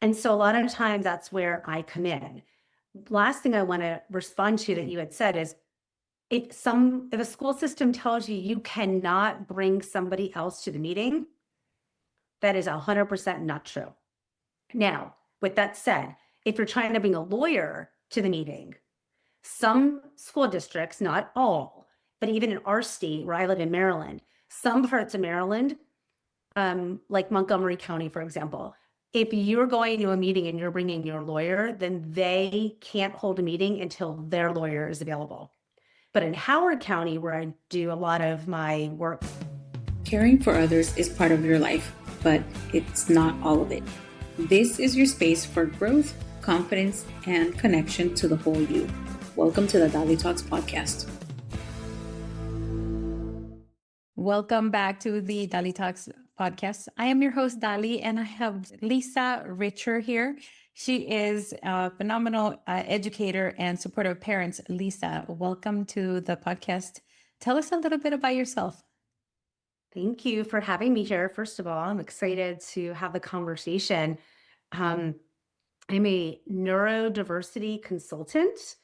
And so a lot of times that's where I come in. Last thing I want to respond to that you had said is if a school system tells you you cannot bring somebody else to the meeting, that is 100% not true. Now, with that said, if you're trying to bring a lawyer to the meeting, some school districts, not all, but even in our state where I live in Maryland, some parts of Maryland, like Montgomery County, for example, if you're going to a meeting and you're bringing your lawyer, then they can't hold a meeting until their lawyer is available. But in Howard County, where I do a lot of my work, caring for others is part of your life, but it's not all of it. This is your space for growth, confidence, and connection to the whole you. Welcome to the DaliTalks podcast. Welcome back to the DaliTalks podcast. I am your host, Dali, and I have Lisa Richer here. She is a phenomenal educator and supporter of parents. Lisa, welcome to the podcast. Tell us a little bit about yourself. Thank you for having me here. First of all, I'm excited to have the conversation. I'm a neurodiversity consultant.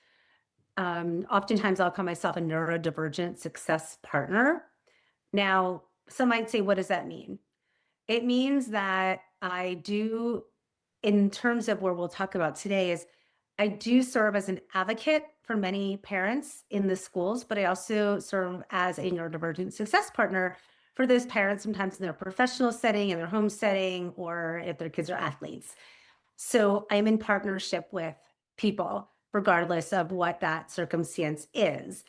Oftentimes I'll call myself a neurodivergent success partner. Now, some might say, what does that mean? It means that I do, in terms of where we'll talk about today, is I do serve as an advocate for many parents in the schools, but I also serve as a neurodivergent success partner for those parents, sometimes in their professional setting, in their home setting, or if their kids are athletes. So I'm in partnership with people, regardless of what that circumstance is.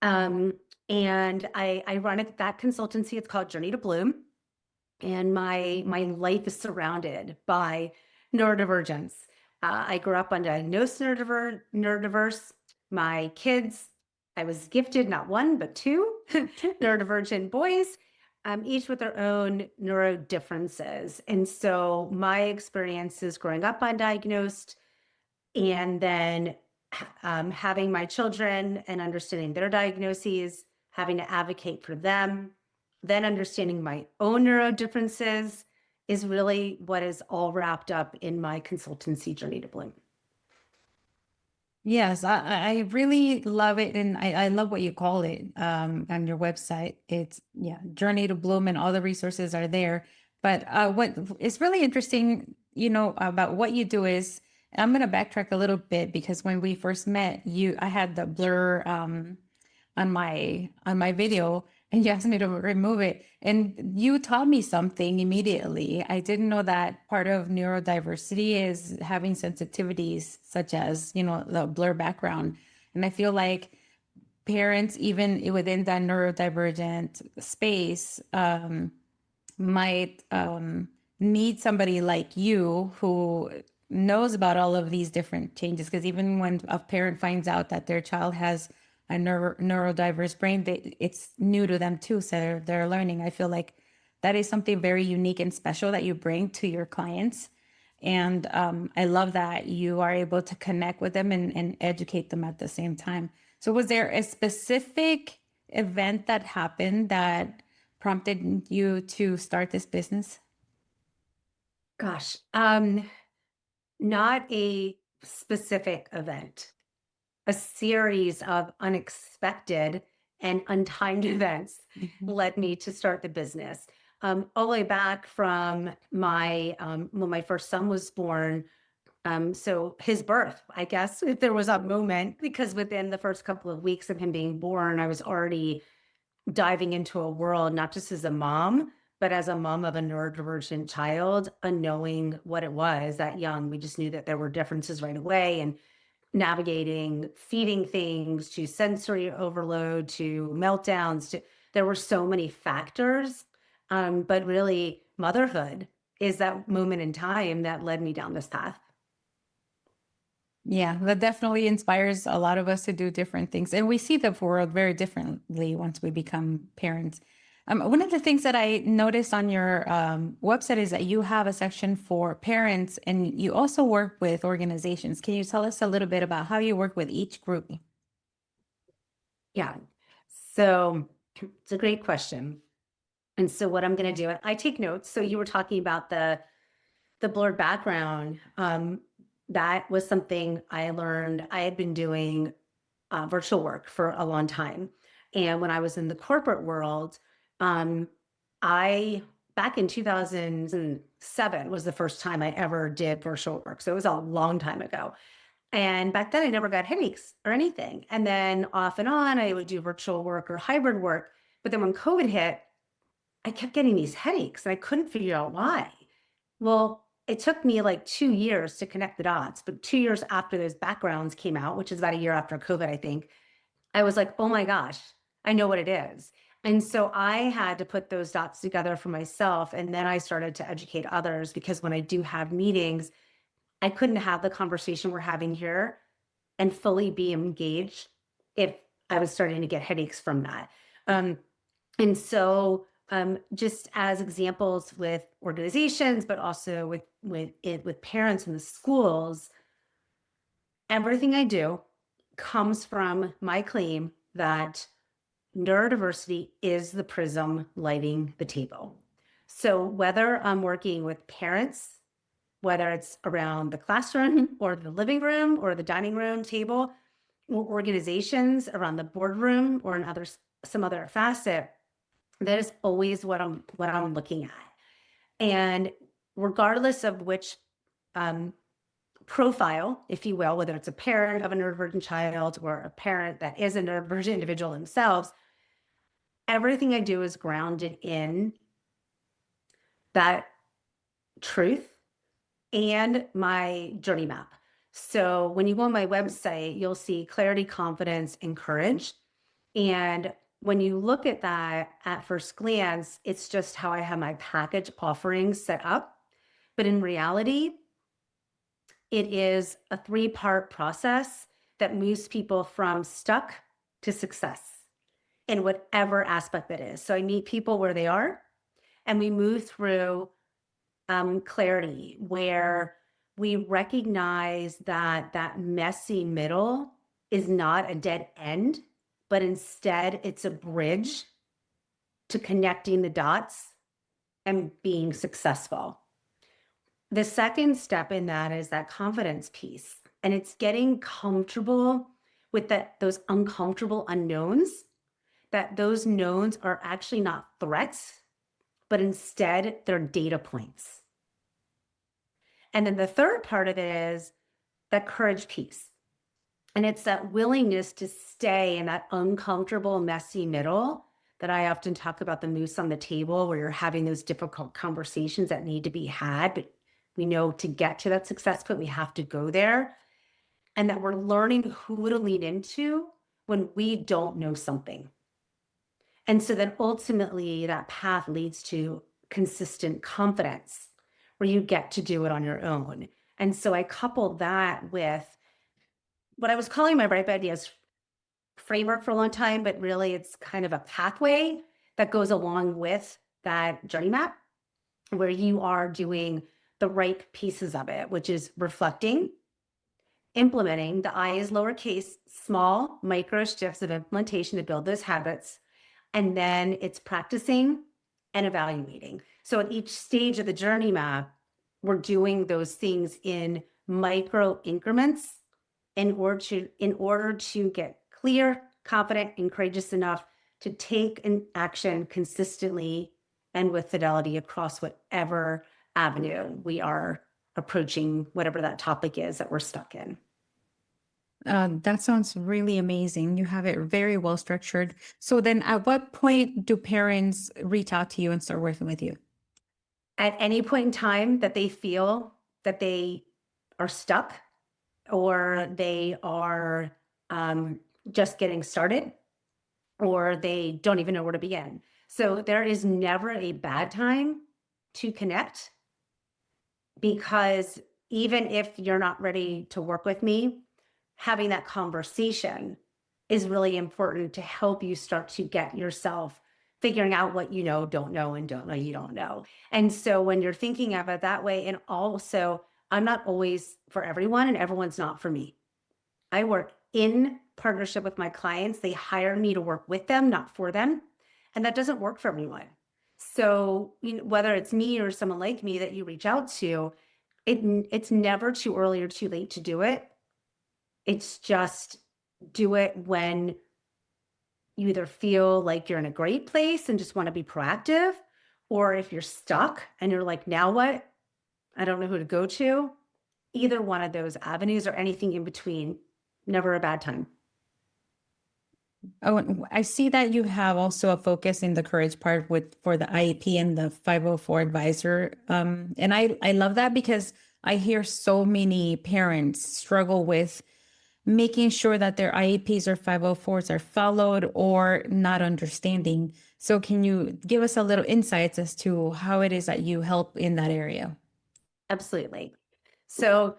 And I run that consultancy. It's called Journey to Bloom. And my life is surrounded by neurodivergence. I grew up undiagnosed neurodiverse. My kids, I was gifted not one, but two neurodivergent boys, each with their own neuro differences. And so my experiences growing up undiagnosed and then having my children and understanding their diagnoses, having to advocate for them, then understanding my own neuro differences is really what is all wrapped up in my consultancy Journey to Bloom. Yes, I really love it. And I love what you call it on your website. It's Journey to Bloom, and all the resources are there. But what is really interesting, about what you do is, I'm going to backtrack a little bit, because when we first met I had the blur on my video, and you asked me to remove it. And you taught me something immediately. I didn't know that part of neurodiversity is having sensitivities such as, the blur background. And I feel like parents, even within that neurodivergent space, might need somebody like you who knows about all of these different changes. Because even when a parent finds out that their child has a neurodiverse brain, it's new to them too. So they're learning. I feel like that is something very unique and special that you bring to your clients. And I love that you are able to connect with them and educate them at the same time. So was there a specific event that happened that prompted you to start this business? Gosh, not a specific event. A series of unexpected and untimed events led me to start the business. All the way back from when my first son was born. So his birth, I guess, if there was a moment, because within the first couple of weeks of him being born, I was already diving into a world, not just as a mom, but as a mom of a neurodivergent child, unknowing what it was that young. We just knew that there were differences right away, and navigating feeding things to sensory overload to meltdowns there were so many factors, but really motherhood is that moment in time that led me down this path. Yeah, that definitely inspires a lot of us to do different things. And we see the world very differently once we become parents. One of the things that I noticed on your website is that you have a section for parents, and you also work with organizations. Can you tell us a little bit about how you work with each group? Yeah, so it's a great question. And so what I'm going to do, I take notes. So you were talking about the The blurred background, that was something I learned. I had been doing virtual work for a long time. And when I was in the corporate world, um, I, back in 2007 was the first time I ever did virtual work. So it was a long time ago. And back then I never got headaches or anything. And then off and on, I would do virtual work or hybrid work. But then when COVID hit, I kept getting these headaches and I couldn't figure out why. Well, it took me like 2 years to connect the dots, but 2 years after those backgrounds came out, which is about a year after COVID, I think, I was like, oh my gosh, I know what it is. And so I had to put those dots together for myself. And then I started to educate others because when I do have meetings, I couldn't have the conversation we're having here and fully be engaged if I was starting to get headaches from that. And so just as examples with organizations, but also with parents in the schools, everything I do comes from my claim that neurodiversity is the prism lighting the table. So whether I'm working with parents, whether it's around the classroom or the living room or the dining room table, or organizations around the boardroom or some other facet, that is always what I'm looking at. And regardless of which profile, if you will, whether it's a parent of a neurodivergent child or a parent that is a neurodivergent individual themselves, everything I do is grounded in that truth and my journey map. So when you go on my website, you'll see clarity, confidence, and courage. And when you look at that at first glance, it's just how I have my package offerings set up. But in reality, it is a 3-part process that moves people from stuck to success in whatever aspect that is. So I meet people where they are, and we move through clarity, where we recognize that that messy middle is not a dead end, but instead it's a bridge to connecting the dots and being successful. The second step in that is that confidence piece, and it's getting comfortable with those uncomfortable unknowns, that those knowns are actually not threats, but instead they're data points. And then the third part of it is that courage piece. And it's that willingness to stay in that uncomfortable, messy middle that I often talk about, the moose on the table, where you're having those difficult conversations that need to be had, but we know to get to that success point, we have to go there. And that we're learning who to lean into when we don't know something. And so then ultimately that path leads to consistent confidence, where you get to do it on your own. And so I coupled that with what I was calling my Bright Ideas framework for a long time, but really it's kind of a pathway that goes along with that journey map, where you are doing the right pieces of it, which is reflecting, implementing. The I is lowercase, small micro shifts of implementation to build those habits. And then it's practicing and evaluating. So at each stage of the journey map, we're doing those things in micro increments in order to get clear, confident, and courageous enough to take an action consistently and with fidelity across whatever avenue we are approaching, whatever that topic is that we're stuck in. That sounds really amazing. You have it very well structured. So then at what point do parents reach out to you and start working with you? At any point in time that they feel that they are stuck or they are just getting started, or they don't even know where to begin. So there is never a bad time to connect, because even if you're not ready to work with me, having that conversation is really important to help you start to get yourself figuring out what you know, don't know, and don't know you don't know. And so when you're thinking of it that way, and also I'm not always for everyone and everyone's not for me. I work in partnership with my clients. They hire me to work with them, not for them. And that doesn't work for everyone. So whether it's me or someone like me that you reach out to, it's never too early or too late to do it. It's just do it when you either feel like you're in a great place and just want to be proactive, or if you're stuck and you're like, now what? I don't know who to go to. Either one of those avenues or anything in between, never a bad time. Oh, and I see that you have also a focus in the courage part with for the IEP and the 504 advisor. And I love that because I hear so many parents struggle with making sure that their IEPs or 504s are followed or not understanding. So can you give us a little insights as to how it is that you help in that area? Absolutely. So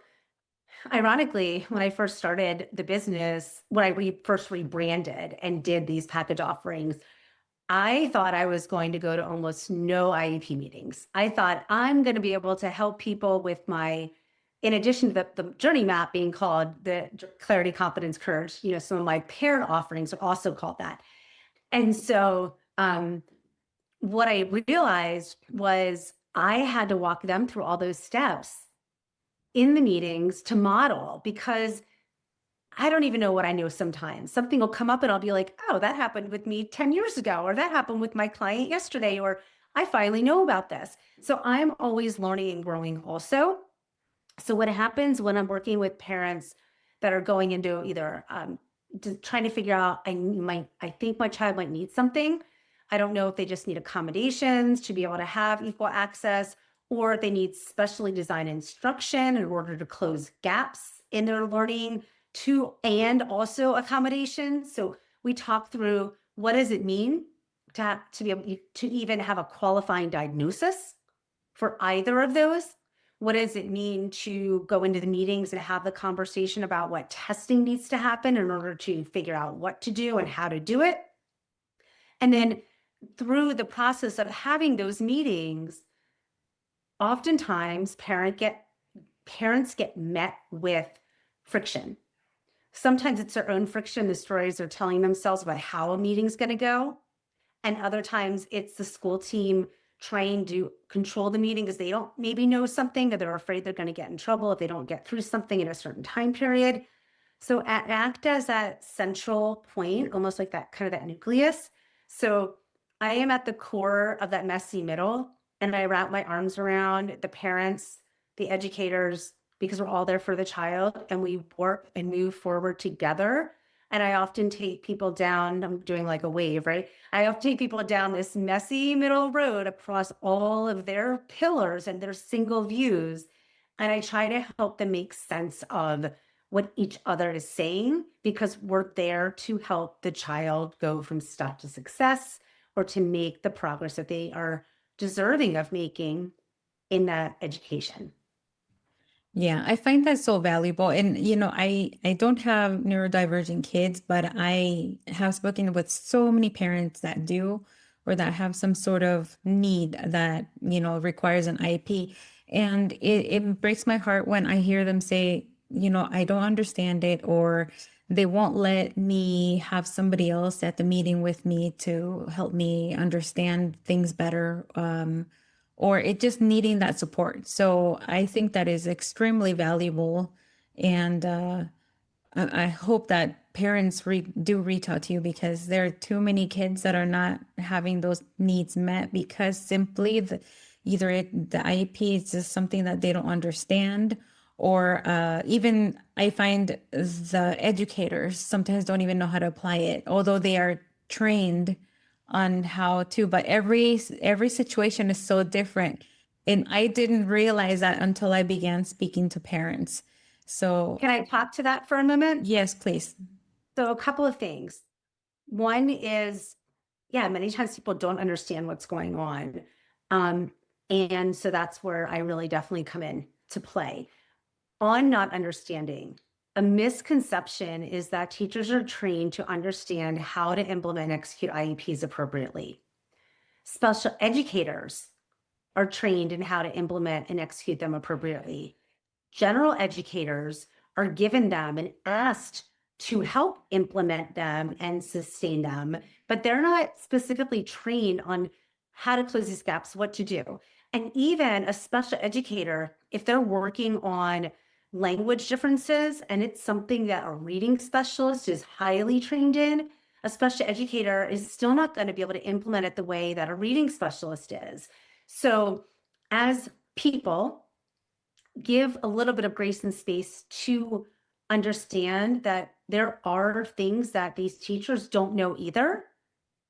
ironically, when I first started the business, when I first rebranded and did these package offerings, I thought I was going to go to almost no IEP meetings. I thought I'm going to be able to help people with my, in addition to the journey map being called the Clarity, Confidence, Courage, some of my parent offerings are also called that. And so what I realized was I had to walk them through all those steps in the meetings to model, because I don't even know what I know sometimes. Something will come up and I'll be like, oh, that happened with me 10 years ago, or that happened with my client yesterday, or I finally know about this. So I'm always learning and growing also. So what happens when I'm working with parents that are going into either trying to figure out, I think my child might need something. I don't know if they just need accommodations to be able to have equal access, or they need specially designed instruction in order to close gaps in their learning and also accommodations. So we talk through, what does it mean to be able to even have a qualifying diagnosis for either of those? What does it mean to go into the meetings and have the conversation about what testing needs to happen in order to figure out what to do and how to do it? And then through the process of having those meetings, oftentimes parents get met with friction. Sometimes it's their own friction, the stories they're telling themselves about how a meeting's going to go. And other times it's the school team trying to control the meeting because they don't maybe know something, that they're afraid they're going to get in trouble if they don't get through something in a certain time period. So act as that central point, almost like that kind of that nucleus. So I am at the core of that messy middle, and I wrap my arms around the parents, the educators, because we're all there for the child, and we work and move forward together. And I often take people down, I'm doing like a wave, right? I often take people down this messy middle road across all of their pillars and their single views. And I try to help them make sense of what each other is saying, because we're there to help the child go from stuck to success, or to make the progress that they are deserving of making in that education. Yeah, I find that so valuable. And, I don't have neurodivergent kids, but I have spoken with so many parents that do, or that have some sort of need that, requires an IEP. And it breaks my heart when I hear them say, I don't understand it, or they won't let me have somebody else at the meeting with me to help me understand things better. Or it just needing that support. So I think that is extremely valuable. And I hope that parents do reach out to you, because there are too many kids that are not having those needs met because simply the IEP is just something that they don't understand, or even I find the educators sometimes don't even know how to apply it, although they are trained on how to. But every situation is so different, and I didn't realize that until I began speaking to parents. So Can I talk to that for a moment? yes, please. So a couple of things. One is, yeah, many times people don't understand what's going on. And so that's where I really definitely come in to play. On not understanding, a misconception is that teachers are trained to understand how to implement and execute IEPs appropriately. Special educators are trained in how to implement and execute them appropriately. General educators are given them and asked to help implement them and sustain them, but they're not specifically trained on how to close these gaps, what to do. And even a special educator, if they're working on language differences and it's something that a reading specialist is highly trained in, a special educator is still not going to be able to implement it the way that a reading specialist is. So as people, give a little bit of grace and space to understand that there are things that these teachers don't know either.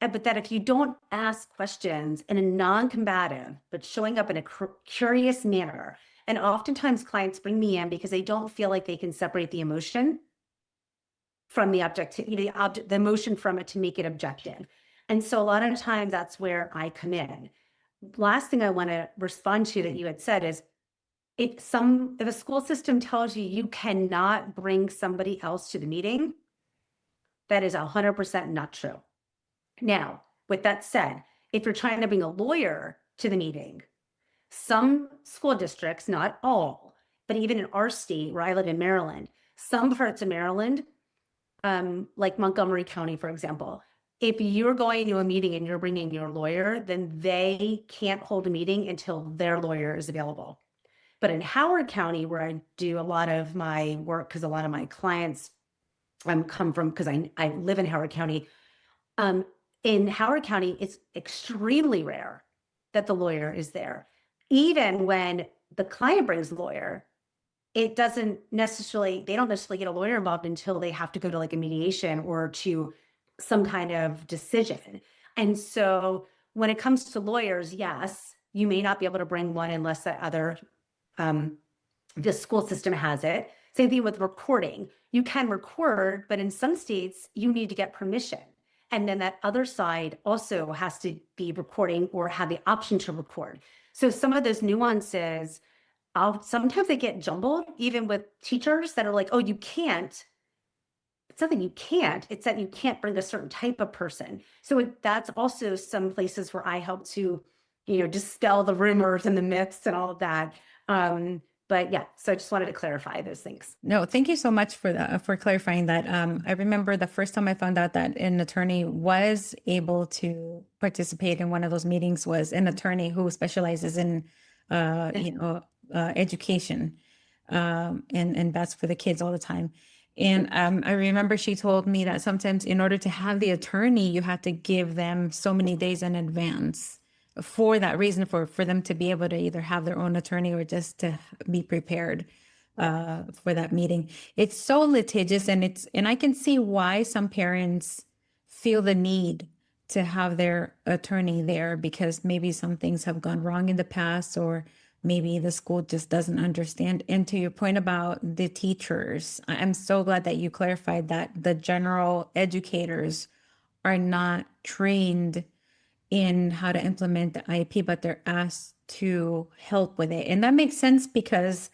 But that if you don't ask questions in a non-combative, but showing up in a curious manner, and oftentimes clients bring me in because they don't feel like they can separate the emotion from the objectivity, the emotion from it to make it objective. And so a lot of times that's where I come in. Last thing I want to respond to that you had said is, if a school system tells you you cannot bring somebody else to the meeting, that is 100% not true. Now, with that said, if you're trying to bring a lawyer to the meeting, some school districts, not all, but even in our state where I live in Maryland, some parts of Maryland, like Montgomery County, for example, if you're going to a meeting and you're bringing your lawyer, then they can't hold a meeting until their lawyer is available. But in Howard County, where I do a lot of my work, because a lot of my clients come from, because I live in Howard County, in Howard County, it's extremely rare that the lawyer is there. Even when the client brings a lawyer, they don't necessarily get a lawyer involved until they have to go to like a mediation or to some kind of decision. And so when it comes to lawyers, yes, you may not be able to bring one unless the other, the school system has it. Same thing with recording. You can record, but in some states, you need to get permission. And then that other side also has to be recording or have the option to record. So some of those nuances, sometimes they get jumbled, even with teachers that are like, oh, you can't. It's nothing you can't. It's that you can't bring a certain type of person. So that's also some places where I help to, dispel the rumors and the myths and all of that. But yeah, so I just wanted to clarify those things. No, thank you so much for clarifying that. I remember the first time I found out that an attorney was able to participate in one of those meetings was an attorney who specializes in, education, and that's for the kids all the time. And I remember she told me that sometimes in order to have the attorney, you have to give them so many days in advance for that reason, for them to be able to either have their own attorney or just to be prepared for that meeting. It's so litigious, and I can see why some parents feel the need to have their attorney there, because maybe some things have gone wrong in the past, or maybe the school just doesn't understand. And to your point about the teachers, I'm so glad that you clarified that the general educators are not trained in how to implement the IEP, but they're asked to help with it. And that makes sense, because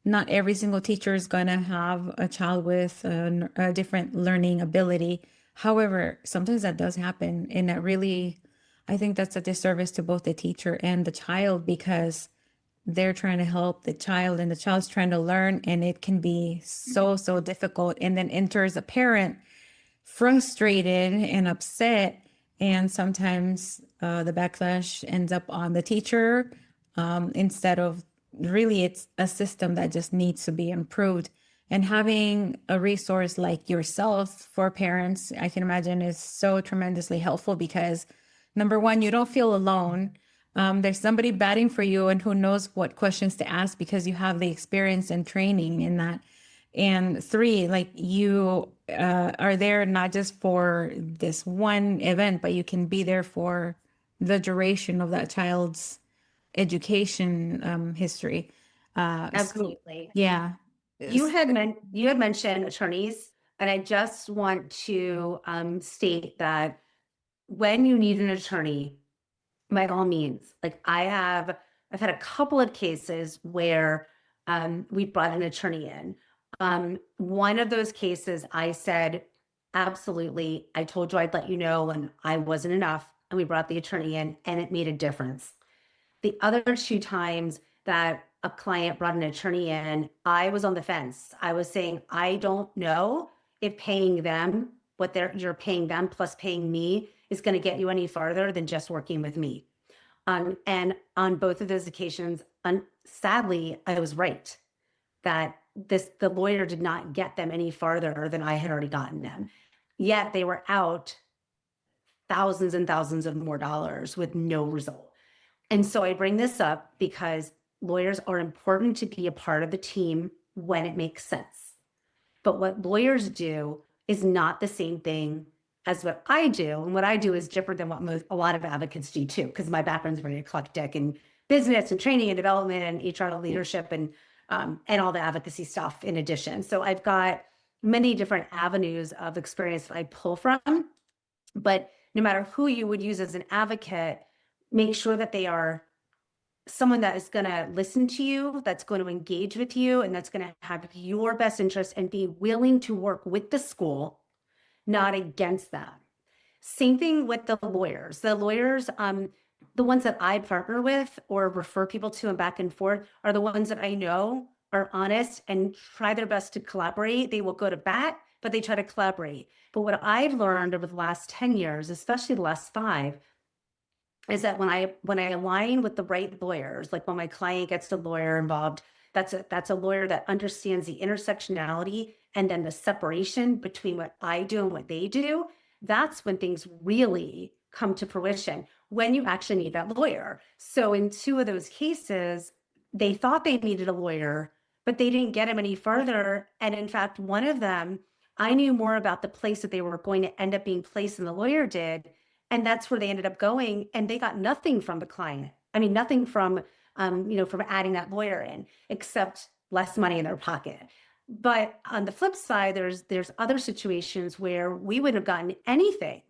not every single teacher is going to have a child with a different learning ability. However, sometimes that does happen. And that really, I think that's a disservice to both the teacher and the child, because they're trying to help the child and the child's trying to learn, and it can be so difficult. And then enters a parent frustrated and upset, and sometimes the backlash ends up on the teacher, instead of really, it's a system that just needs to be improved. And having a resource like yourself for parents, I can imagine, is so tremendously helpful, because number one, you don't feel alone. There's somebody batting for you, and who knows what questions to ask, because you have the experience and training in that. And three, like, you are there not just for this one event, but you can be there for the duration of that child's education history. Absolutely. Yeah. You had mentioned attorneys, and I just want to state that when you need an attorney, by all means, like I've had a couple of cases where we brought an attorney in. One of those cases, I said, absolutely, I told you I'd let you know, and I wasn't enough, and we brought the attorney in, and it made a difference. The other two times that a client brought an attorney in, I was on the fence. I was saying, I don't know if paying them you're paying them plus paying me is going to get you any farther than just working with me. And on both of those occasions, sadly, I was right that the lawyer did not get them any farther than I had already gotten them. Yet they were out thousands and thousands of more dollars with no result. And so I bring this up because lawyers are important to be a part of the team when it makes sense. But what lawyers do is not the same thing as what I do. And what I do is different than what a lot of advocates do too, because my background is very eclectic in business and training and development and HR leadership and all the advocacy stuff in addition. So I've got many different avenues of experience that I pull from. But no matter who you would use as an advocate, make sure that they are someone that is going to listen to you, that's going to engage with you, and that's going to have your best interest and be willing to work with the school, not against them. Same thing with the lawyers. The lawyers, the ones that I partner with or refer people to and back and forth are the ones that I know are honest and try their best to collaborate. They will go to bat, but they try to collaborate. But what I've learned over the last 10 years, especially the last 5, is that when I align with the right lawyers, like when my client gets the lawyer involved, that's a lawyer that understands the intersectionality and then the separation between what I do and what they do. That's when things really come to fruition, when you actually need that lawyer. So in 2 of those cases, they thought they needed a lawyer, but they didn't get him any further. And in fact, one of them, I knew more about the place that they were going to end up being placed than the lawyer did. And that's where they ended up going. And they got nothing from the client. I mean, nothing from, from adding that lawyer in, except less money in their pocket. But on the flip side, there's other situations where we wouldn't have gotten anything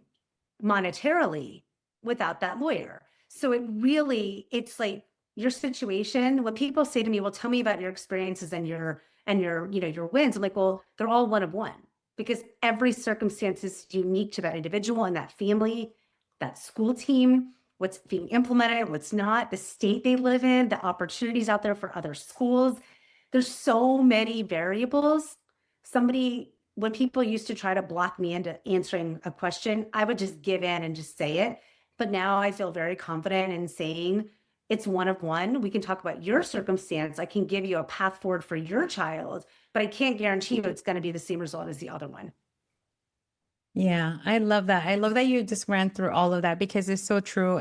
monetarily without that lawyer. So it's like your situation. When people say to me, well, tell me about your experiences and your wins. I'm like, well, they're all one of one, because every circumstance is unique to that individual and that family, that school team, what's being implemented, what's not, the state they live in, the opportunities out there for other schools. There's so many variables. When people used to try to block me into answering a question, I would just give in and just say it. But now I feel very confident in saying it's one of one. We can talk about your circumstance. I can give you a path forward for your child, but I can't guarantee you it's going to be the same result as the other one. Yeah, I love that. I love that you just ran through all of that, because it's so true.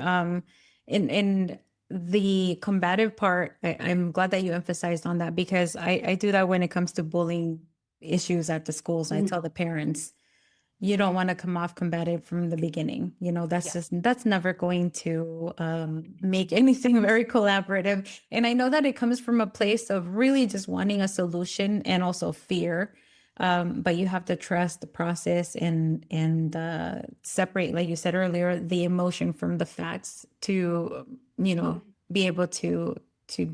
In the combative part, I'm glad that you emphasized on that, because I do that when it comes to bullying issues at the schools. I tell the parents, you don't want to come off combative from the beginning. That's never going to make anything very collaborative. And I know that it comes from a place of really just wanting a solution and also fear. But you have to trust the process and separate, like you said earlier, the emotion from the facts to, be able to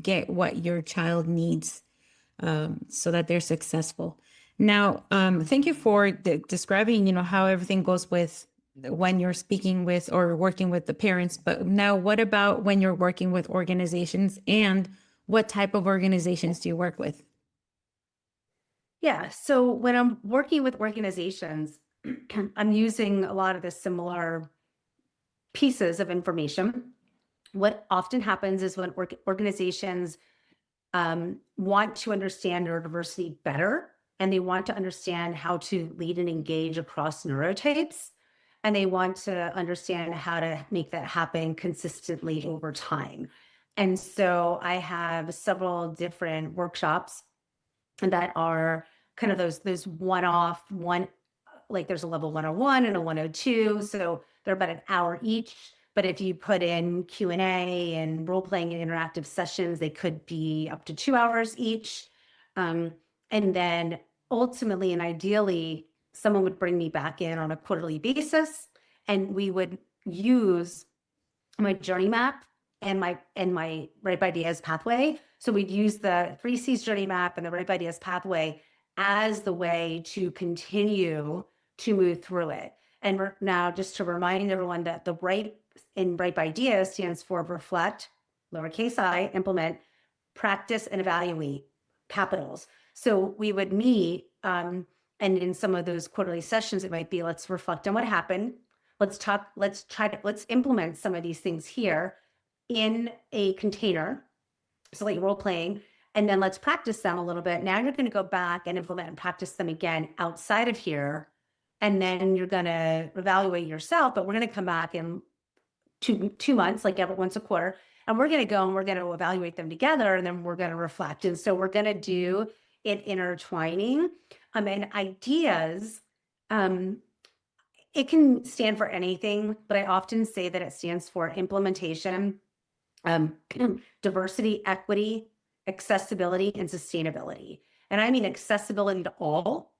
get what your child needs, so that they're successful. Now, thank you for describing, how everything goes with when you're speaking with or working with the parents. But now what about when you're working with organizations, and what type of organizations do you work with? Yeah. So when I'm working with organizations, I'm using a lot of the similar pieces of information. What often happens is when organizations want to understand neurodiversity better, and they want to understand how to lead and engage across neurotypes, and they want to understand how to make that happen consistently over time. And so I have several different workshops that are kind of those one-off, like there's a level 101 and a 102. So they're about an hour each. But if you put in Q&A and role-playing and interactive sessions, they could be up to 2 hours each. And then ultimately and ideally, someone would bring me back in on a quarterly basis, and we would use my journey map and my Right by Ideas pathway. So we'd use the 3 C's journey map and the Right by Ideas pathway as the way to continue to move through it. And now, just to remind everyone that the Right by Ideas stands for reflect, lowercase I, implement, practice, and evaluate, capitals. So we would meet, and in some of those quarterly sessions, it might be, let's reflect on what happened. Let's implement some of these things here. in a container, so like role playing, and then let's practice them a little bit. Now you're going to go back and implement and practice them again outside of here. And then you're going to evaluate yourself, but we're going to come back in 2 months, like every once a quarter, and we're going to go and we're going to evaluate them together, and then we're going to reflect. And so we're going to do it intertwining. And ideas, it can stand for anything, but I often say that it stands for implementation, diversity, equity, accessibility, and sustainability. And I mean accessibility to all.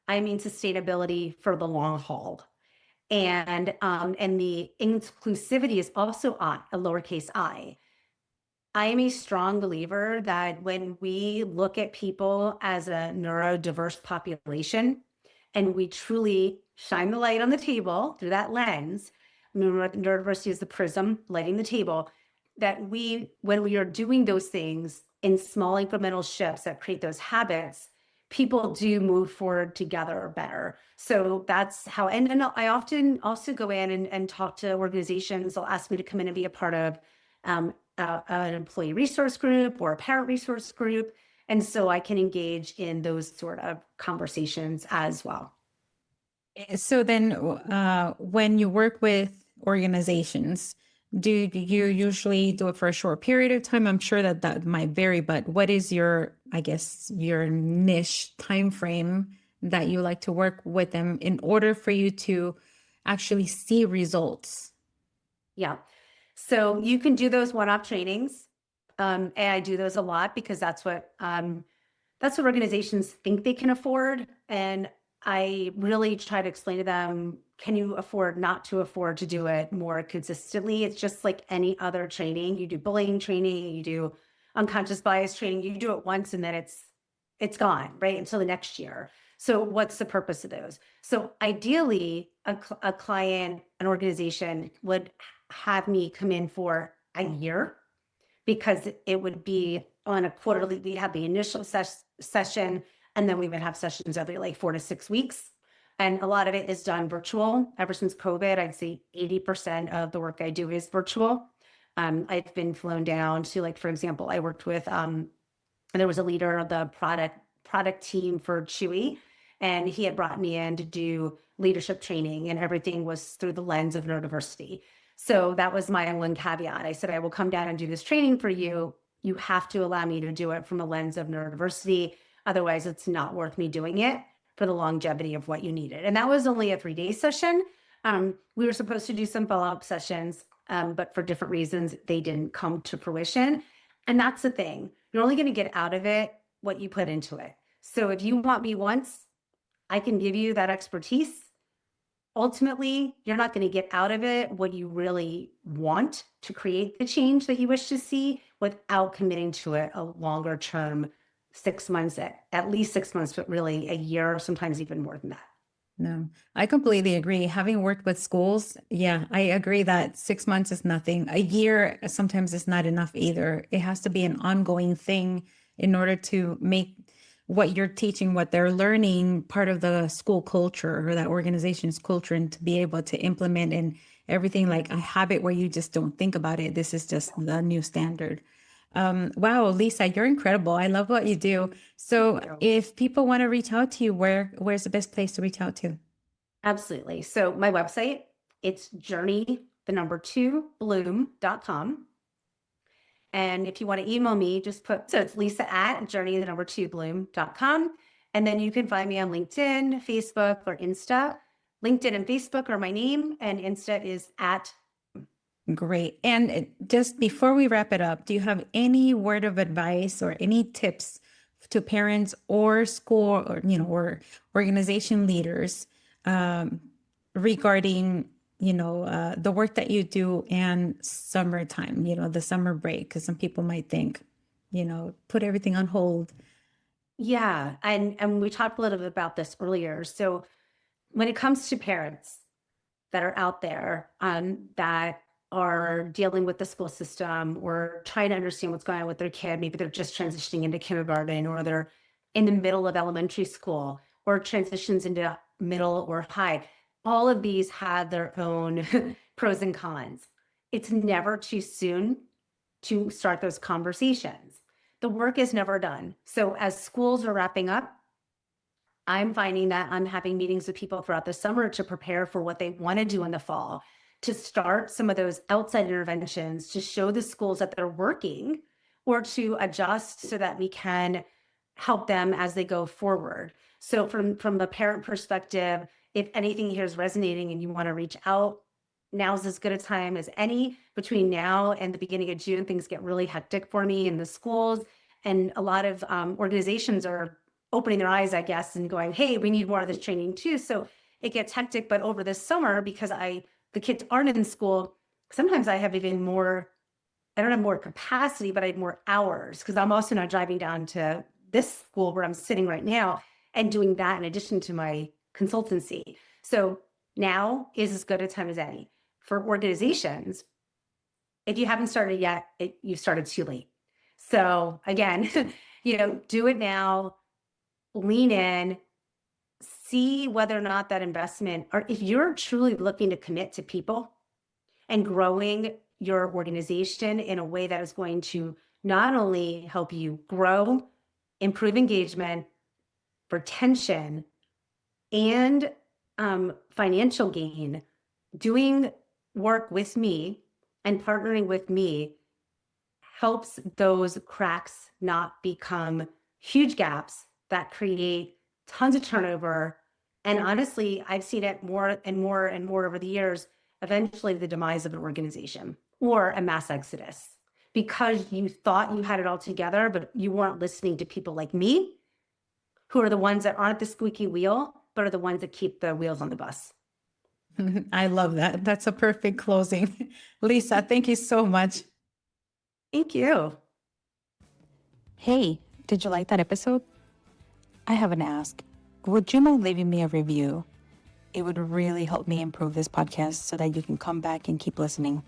I mean sustainability for the long haul. And the inclusivity is also I, a lowercase I. I am a strong believer that when we look at people as a neurodiverse population and we truly shine the light on the table through that lens, neurodiversity is the prism lighting the table, that when we are doing those things in small incremental shifts that create those habits, people do move forward together better. So that's how, and I often also go in and talk to organizations. They'll ask me to come in and be a part of an employee resource group or a parent resource group. And so I can engage in those sort of conversations as well. So then when you work with organizations, do you usually do it for a short period of time? I'm sure that might vary, but what is your, I guess, your niche time frame that you like to work with them in order for you to actually see results? Yeah. So you can do those one-off trainings. And I do those a lot because that's what organizations think they can afford. And I really try to explain to them, can you afford not to afford to do it more consistently? It's just like any other training. You do bullying training, you do unconscious bias training, you do it once and then it's gone, right? Until the next year. So what's the purpose of those? So ideally, a client, an organization would have me come in for a year, because it would be on a quarterly, we have the initial session, and then we would have sessions every like 4 to 6 weeks. And a lot of it is done virtual. Ever since COVID, I'd say 80% of the work I do is virtual. I've been flown down to, like, for example, I worked with, there was a leader of the product team for Chewy, and he had brought me in to do leadership training, and everything was through the lens of neurodiversity. So that was my one caveat. I said, I will come down and do this training for you. You have to allow me to do it from a lens of neurodiversity. Otherwise, it's not worth me doing it for the longevity of what you needed. And that was only a 3-day session. We were supposed to do some follow-up sessions, but for different reasons, they didn't come to fruition. And that's the thing. You're only going to get out of it what you put into it. So if you want me once, I can give you that expertise. Ultimately, you're not going to get out of it what you really want to create the change that you wish to see without committing to it a longer term, 6 months, at least 6 months, but really a year, sometimes even more than that. No, I completely agree. Having worked with schools, yeah, I agree that 6 months is nothing. A year sometimes is not enough either. It has to be an ongoing thing in order to make what you're teaching, what they're learning, part of the school culture or that organization's culture, and to be able to implement in everything like a habit where you just don't think about it. This is just the new standard. Wow, Lisa, you're incredible. I love what you do. So if people want to reach out to you, where's the best place to reach out to? Absolutely. So my website, it's journey2bloom.com. And if you want to email me, just so it's Lisa@journey2bloom.com. And then you can find me on LinkedIn, Facebook, or Insta. LinkedIn and Facebook are my name, and Insta is @ Great. And just before we wrap it up, do you have any word of advice or any tips to parents or school or, or organization leaders regarding, the work that you do and summertime, the summer break? Because some people might think, put everything on hold. Yeah. And we talked a little bit about this earlier. So when it comes to parents that are out there that are dealing with the school system or trying to understand what's going on with their kid, maybe they're just transitioning into kindergarten, or they're in the middle of elementary school, or transitions into middle or high, all of these have their own pros and cons. It's never too soon to start those conversations. The work is never done. So as schools are wrapping up, I'm finding that I'm having meetings with people throughout the summer to prepare for what they want to do in the fall, to start some of those outside interventions, to show the schools that they're working, or to adjust so that we can help them as they go forward. So from the parent perspective, if anything here is resonating and you want to reach out, now's as good a time as any. Between now and the beginning of June, things get really hectic for me in the schools, and a lot of organizations are opening their eyes, I guess, and going, hey, we need more of this training too. So it gets hectic. But over this summer, because the kids aren't in school, sometimes I have even more, I don't have more capacity, but I have more hours, because I'm also not driving down to this school where I'm sitting right now and doing that in addition to my consultancy. So now is as good a time as any. For organizations, if you haven't started yet, you've started too late. So again, do it now, lean in, see whether or not that investment, or if you're truly looking to commit to people and growing your organization in a way that is going to not only help you grow, improve engagement, retention, and financial gain, doing work with me and partnering with me helps those cracks not become huge gaps that create tons of turnover. And honestly, I've seen it more and more and more over the years, eventually the demise of an organization or a mass exodus, because you thought you had it all together, but you weren't listening to people like me, who are the ones that aren't the squeaky wheel, but are the ones that keep the wheels on the bus. I love that. That's a perfect closing. Lisa, thank you so much. Thank you. Hey, did you like that episode? I have an ask. Would you mind leaving me a review? It would really help me improve this podcast so that you can come back and keep listening.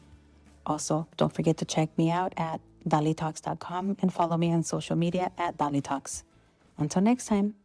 Also, don't forget to check me out at DaliTalks.com and follow me on social media at DaliTalks. Until next time.